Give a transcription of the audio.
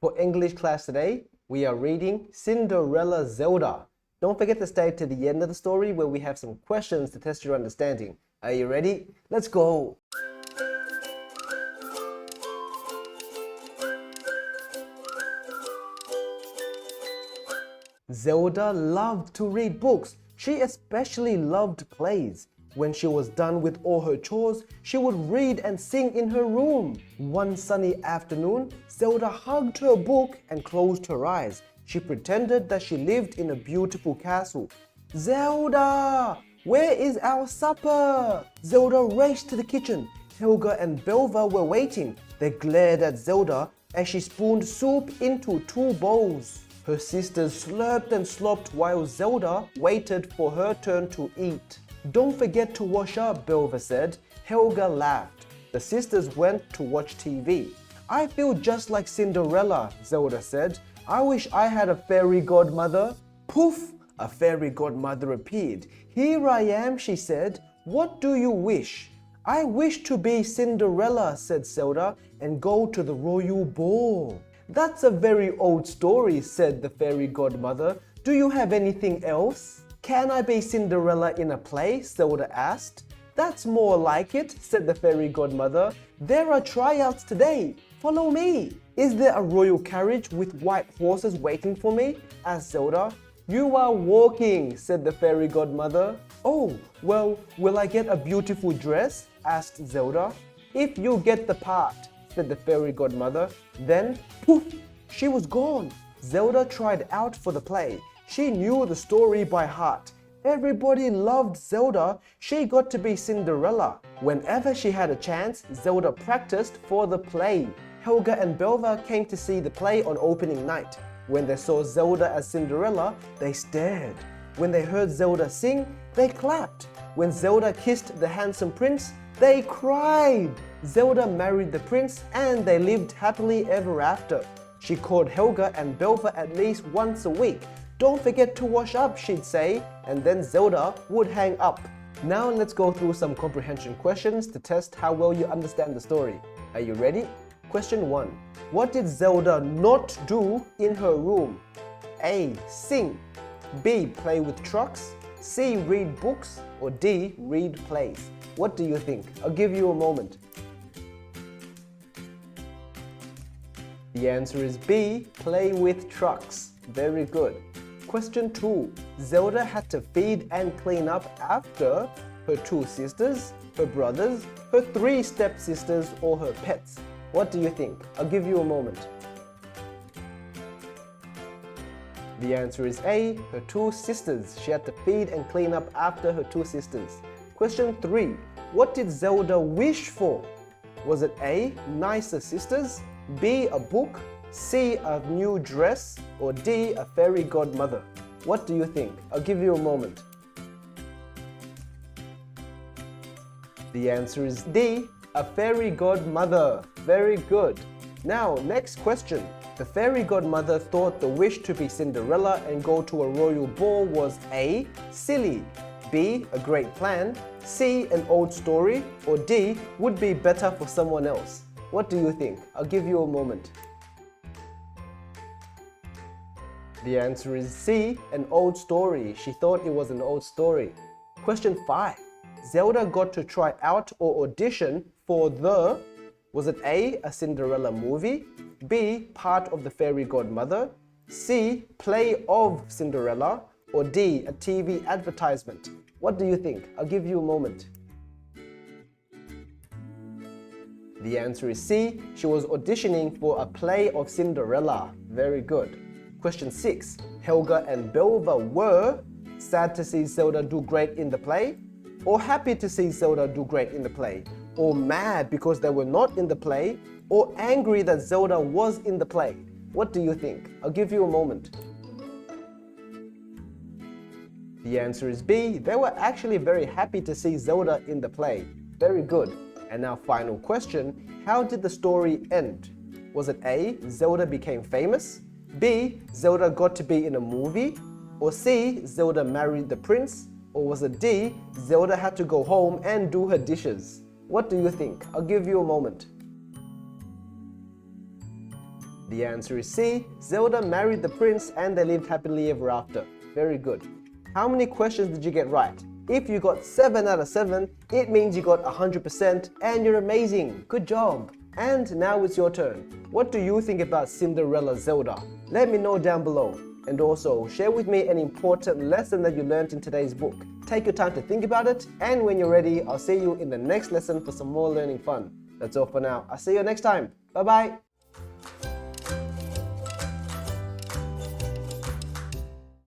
For English class today, we are reading Cinderella Zelda. Don't forget to stay to the end of the story where we have some questions to test your understanding. Are you ready? Let's go! Zelda loved to read books. She especially loved plays. When she was done with all her chores, she would read and sing in her room. One sunny afternoon, Zelda hugged her book and closed her eyes. She pretended that she lived in a beautiful castle. Zelda! Where is our supper? Zelda raced to the kitchen. Helga and Belva were waiting. They glared at Zelda as she spooned soup into 2 bowls. Her sisters slurped and slopped while Zelda waited for her turn to eat. Don't forget to wash up, Belva said. Helga laughed. The sisters went to watch TV. I feel just like Cinderella, Zelda said. I wish I had a fairy godmother. Poof! A fairy godmother appeared. Here I am, she said. What do you wish? I wish to be Cinderella, said Zelda, and go to the royal ball. That's a very old story, said the fairy godmother. Do you have anything else? Can I be Cinderella in a play? Zelda asked. That's more like it, said the fairy godmother. There are tryouts today. Follow me. Is there a royal carriage with white horses waiting for me? Asked Zelda. You are walking, said the fairy godmother. Oh, well, will I get a beautiful dress? Asked Zelda. If you get the part, said the fairy godmother. Then, poof, she was gone. Zelda tried out for the play. She knew the story by heart. Everybody loved Zelda. She got to be Cinderella. Whenever she had a chance, Zelda practiced for the play. Helga and Belva came to see the play on opening night. When they saw Zelda as Cinderella, they stared. When they heard Zelda sing, they clapped. When Zelda kissed the handsome prince, they cried. Zelda married the prince and they lived happily ever after. She called Helga and Belva at least once a week. Don't forget to wash up, she'd say, and then Zelda would hang up. Now let's go through some comprehension questions to test how well you understand the story. Are you ready? Question 1. What did Zelda not do in her room? A. Sing. B. Play with trucks. C. Read books. Or D. Read plays. What do you think? I'll give you a moment. The answer is B. Play with trucks. Very good. Question 2. Zelda had to feed and clean up after her 2 sisters, her brothers, her 3 stepsisters, or her pets. What do you think? I'll give you a moment. The answer is A. Her 2 sisters. She had to feed and clean up after her 2 sisters. Question 3. What did Zelda wish for? Was it A. Nicer sisters, B. A book, C. A new dress, or D. A fairy godmother? What do you think? I'll give you a moment. The answer is D. A fairy godmother. Very good. Now, next question. The fairy godmother thought the wish to be Cinderella and go to a royal ball was A. Silly, B. A great plan, C. An old story, or D. Would be better for someone else. What do you think? I'll give you a moment. The answer is C. An old story. She thought it was an old story. Question 5. Zelda got to try out or audition for the... Was it A. A Cinderella movie, B. Part of the fairy godmother, C. Play of Cinderella, or D. A TV advertisement? What do you think? I'll give you a moment. The answer is C. She was auditioning for a play of Cinderella. Very good. Question 6. Helga and Belva were sad to see Zelda do great in the play, or happy to see Zelda do great in the play, or mad because they were not in the play, or angry that Zelda was in the play? What do you think? I'll give you a moment. The answer is B. They were actually very happy to see Zelda in the play. Very good. And now final question. How did the story end? Was it A. Zelda became famous, B. Zelda got to be in a movie, or C. Zelda married the prince, or was it D. Zelda had to go home and do her dishes? What do you think? I'll give you a moment. The answer is C. Zelda married the prince and they lived happily ever after. Very good. How many questions did you get right? If you got 7 out of 7, it means you got 100% and you're amazing. Good job. And now it's your turn. What do you think about Cinderella Zelda? Let me know down below. And also, share with me an important lesson that you learned in today's book. Take your time to think about it, and when you're ready, I'll see you in the next lesson for some more learning fun. That's all for now. I'll see you next time. Bye-bye.